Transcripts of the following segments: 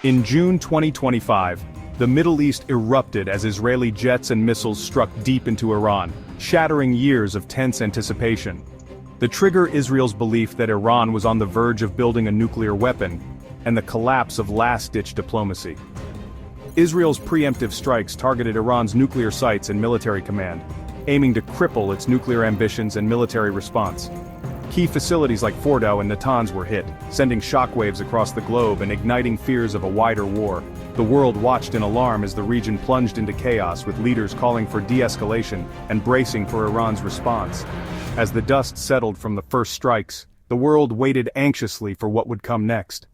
In June 2025, the Middle East erupted as Israeli jets and missiles struck deep into Iran, shattering years of tense anticipation. The trigger Israel's belief that Iran was on the verge of building a nuclear weapon, and the collapse of last-ditch diplomacy. Israel's preemptive strikes targeted Iran's nuclear sites and military command, aiming to cripple its nuclear ambitions and military response. Key facilities like Fordow and Natanz were hit, sending shockwaves across the globe and igniting fears of a wider war. The world watched in alarm as the region plunged into chaos, with leaders calling for de-escalation and bracing for Iran's response. As the dust settled from the first strikes, the world waited anxiously for what would come next.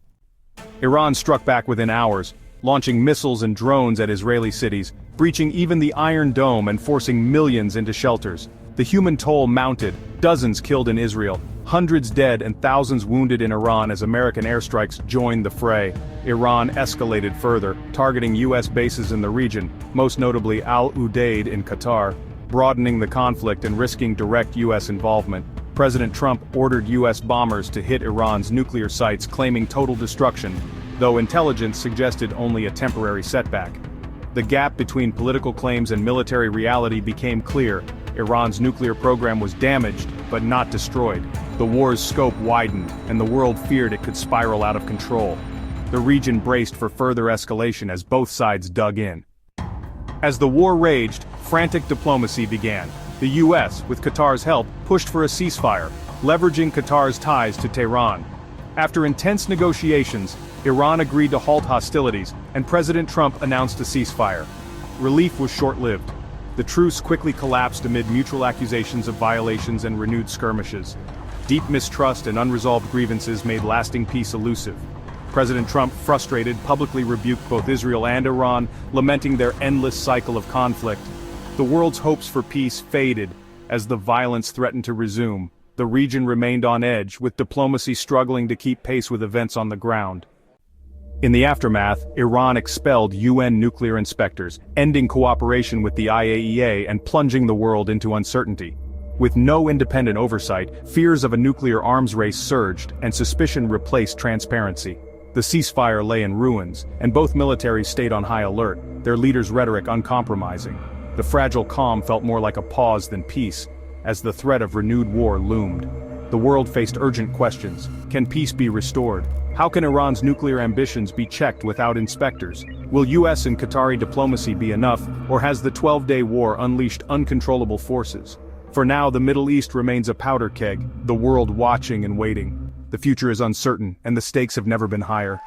Iran struck back within hours, launching missiles and drones at Israeli cities, breaching even the Iron Dome and forcing millions into shelters. The human toll mounted, dozens killed in Israel, hundreds dead and thousands wounded in Iran as American airstrikes joined the fray. Iran escalated further, targeting U.S. bases in the region, most notably Al Udeid in Qatar, broadening the conflict and risking direct U.S. involvement. President Trump ordered U.S. bombers to hit Iran's nuclear sites, claiming total destruction, though intelligence suggested only a temporary setback. The gap between political claims and military reality became clear. Iran's nuclear program was damaged, but not destroyed. The war's scope widened, and the world feared it could spiral out of control. The region braced for further escalation as both sides dug in. As the war raged, frantic diplomacy began. The U.S., with Qatar's help, pushed for a ceasefire, leveraging Qatar's ties to Tehran. After intense negotiations, Iran agreed to halt hostilities, and President Trump announced a ceasefire. Relief was short-lived. The truce quickly collapsed amid mutual accusations of violations and renewed skirmishes. Deep mistrust and unresolved grievances made lasting peace elusive. President Trump, frustrated, publicly rebuked both Israel and Iran, lamenting their endless cycle of conflict. The world's hopes for peace faded as the violence threatened to resume. The region remained on edge, with diplomacy struggling to keep pace with events on the ground. In the aftermath, Iran expelled UN nuclear inspectors, ending cooperation with the IAEA and plunging the world into uncertainty. With no independent oversight, fears of a nuclear arms race surged, and suspicion replaced transparency. The ceasefire lay in ruins, and both militaries stayed on high alert, their leaders' rhetoric uncompromising. The fragile calm felt more like a pause than peace, as the threat of renewed war loomed. The world faced urgent questions. Can peace be restored? How can Iran's nuclear ambitions be checked without inspectors? Will US and Qatari diplomacy be enough, or has the 12-day war unleashed uncontrollable forces? For now, the Middle East remains a powder keg, the world watching and waiting. The future is uncertain, and the stakes have never been higher.